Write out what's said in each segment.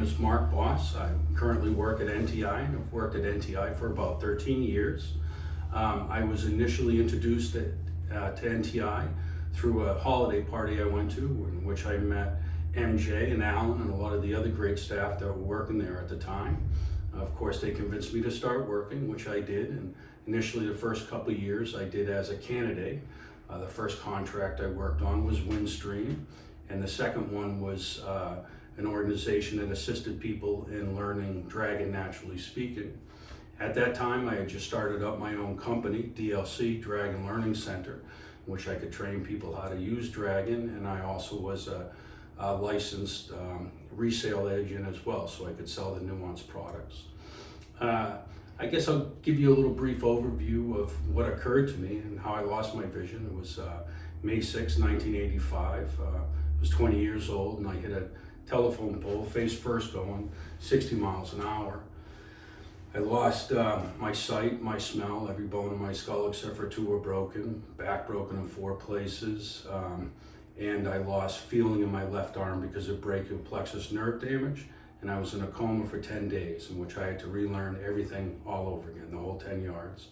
is Mark Boss. I currently work at NTI and I've worked at NTI for about 13 years. I was initially introduced to NTI through a holiday party I went to, in which I met MJ and Alan and a lot of the other great staff that were working there at the time. Of course, they convinced me to start working, which I did. And initially, the first couple of years I did as a candidate. The first contract I worked on was Windstream, and the second one was an organization that assisted people in learning Dragon Naturally Speaking. At that time, I had just started up my own company, DLC, Dragon Learning Center, in which I could train people how to use Dragon, and I also was a licensed resale agent as well, so I could sell the Nuance products. I guess I'll give you a little brief overview of what occurred to me and how I lost my vision. It was May 6, 1985. I was 20 years old and I hit a telephone pole face first going 60 miles an hour. I lost my sight, my smell, every bone in my skull except for two were broken, back broken in 4 places, and I lost feeling in my left arm because of brachial plexus nerve damage, and I was in a coma for 10 days in which I had to relearn everything all over again, the whole 10 yards.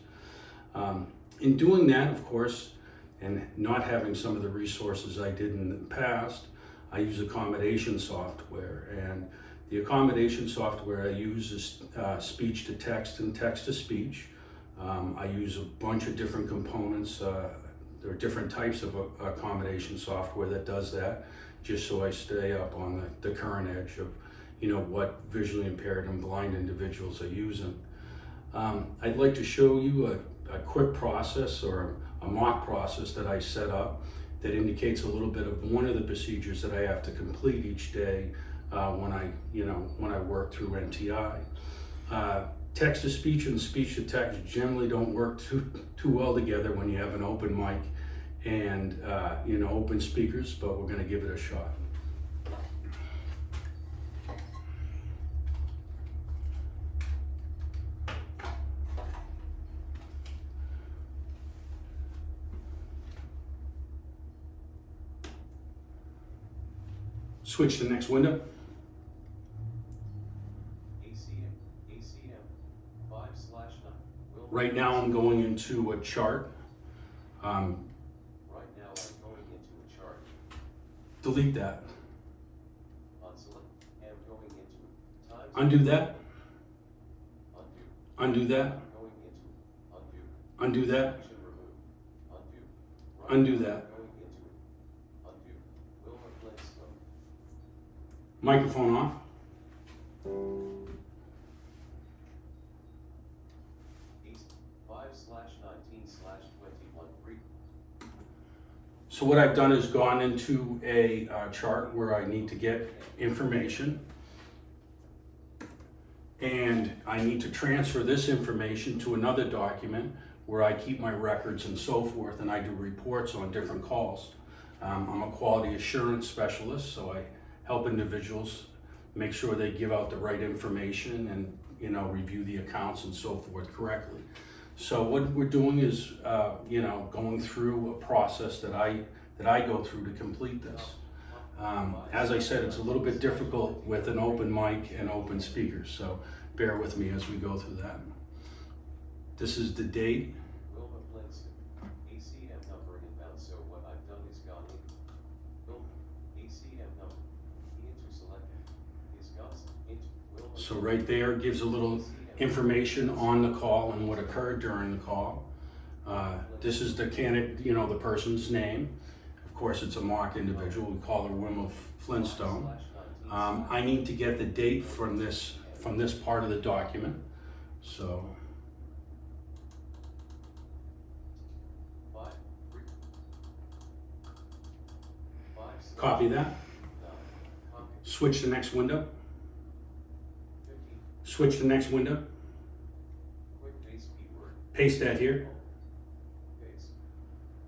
In doing that, of course, and not having some of the resources I did in the past, I use accommodation software, and the accommodation software I use is speech to text and text to speech. I use a bunch of different components. There are different types of accommodation software that does that, just so I stay up on the current edge of, what visually impaired and blind individuals are using. I'd like to show you a quick process or a mock process that I set up that indicates a little bit of one of the procedures that I have to complete each day when I work through NTI. Text to speech and speech to text generally don't work too well together when you have an open mic and open speakers, but we're going to give it a shot. Switch to the next window. Right now I'm going into a chart. Delete that. Undo that. Undo that. Undo that. Undo that. Microphone off. So what I've done is gone into a chart where I need to get information, and I need to transfer this information to another document where I keep my records and so forth, and I do reports on different calls. I'm a quality assurance specialist, so I help individuals make sure they give out the right information and review the accounts and so forth correctly. So what we're doing is going through a process that I go through to complete this. As I said, it's a little bit difficult with an open mic and open speakers, so bear with me as we go through that. This is the date. So right there gives a little information on the call and what occurred during the call. This is the candidate, the person's name. Of course, it's a mock individual. We call her Wilma Flintstone. I need to get the date from this part of the document. So copy that. Switch to the next window. Switch to the next window. Paste that here.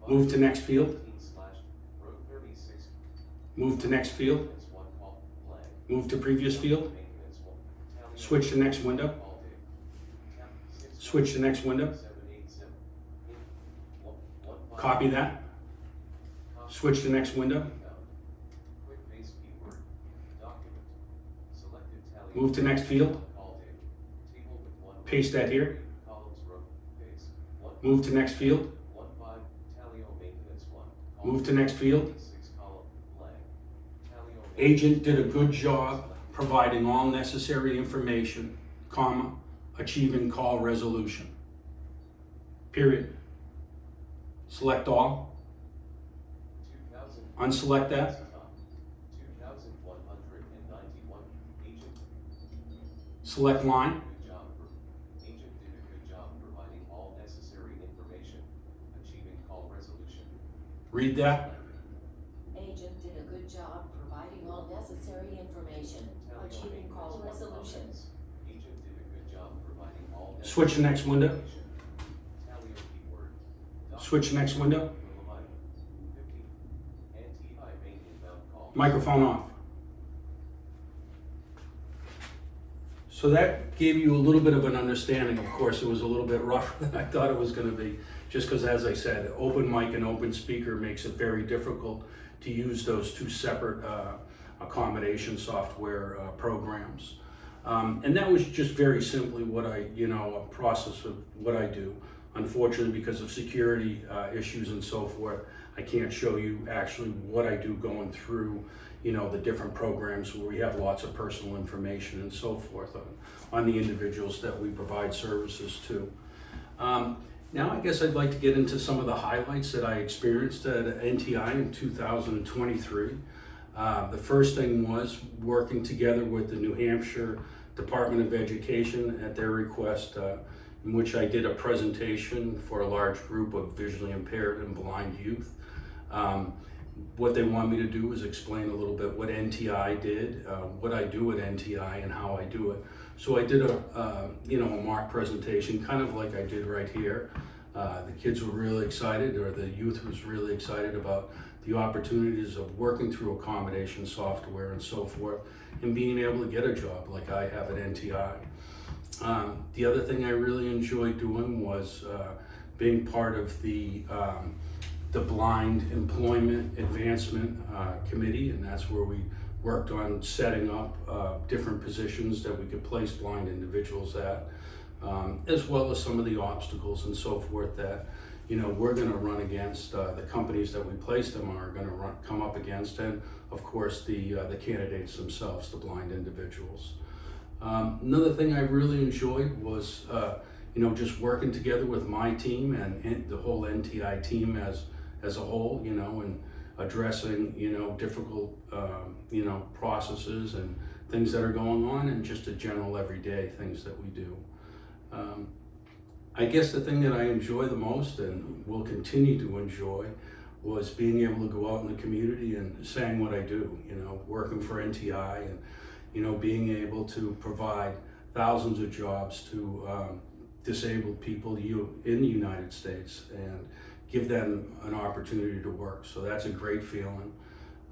Move to next field. Move to next field. Move to previous field. Switch to next window. Switch to next window. Copy that. Switch to next window. Move to next field. Paste that here. Move to next field. Move to next field. Agent did a good job providing all necessary information, comma, achieving call resolution. Period. Select all. Unselect that. Select line. Agent did a good job providing all necessary information, achieving call resolution. Read that. Agent did a good job providing all necessary information, achieving call resolution. Agent did a good job providing all necessary Switch to next window. Tally keyword. Switch to next window. 50. NTI main inbound call. Microphone off. So that gave you a little bit of an understanding. Of course, it was a little bit rougher than I thought it was going to be, just because, as I said, open mic and open speaker makes it very difficult to use those two separate accommodation software programs. And that was just very simply what a process of what I do. Unfortunately, because of security issues and so forth, I can't show you actually what I do going through, the different programs where we have lots of personal information and so forth on the individuals that we provide services to. Now I guess I'd like to get into some of the highlights that I experienced at NTI in 2023. The first thing was working together with the New Hampshire Department of Education at their request, in which I did a presentation for a large group of visually impaired and blind youth. What they want me to do is explain a little bit what NTI did, what I do at NTI, and how I do it. So I did a mock presentation, kind of like I did right here. The kids were really excited, or the youth was really excited about the opportunities of working through accommodation software and so forth, and being able to get a job like I have at NTI. The other thing I really enjoyed doing was being part of the Blind Employment Advancement Committee, and that's where we worked on setting up different positions that we could place blind individuals at, as well as some of the obstacles and so forth that we're going to run against, the companies that we place them are going to come up against, and of course the candidates themselves, the blind individuals. Another thing I really enjoyed was just working together with my team and the whole NTI team as a whole, and addressing, difficult, processes and things that are going on, and just a general everyday things that we do. I guess the thing that I enjoy the most and will continue to enjoy was being able to go out in the community and saying what I do, working for NTI and, being able to provide thousands of jobs to disabled people in the United States and give them an opportunity to work. So that's a great feeling.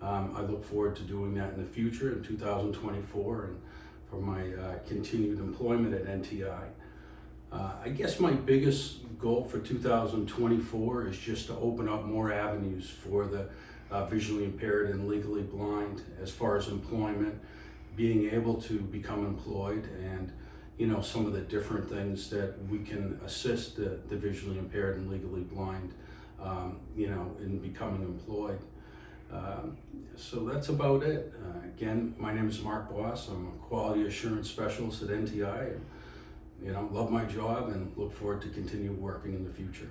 I look forward to doing that in the future in 2024 and for my continued employment at NTI. I guess my biggest goal for 2024 is just to open up more avenues for the visually impaired and legally blind as far as employment, being able to become employed, and some of the different things that we can assist the visually impaired and legally blind in becoming employed. So that's about it. Again, my name is Mark Boss. I'm a quality assurance specialist at NTI. Love my job and look forward to continue working in the future.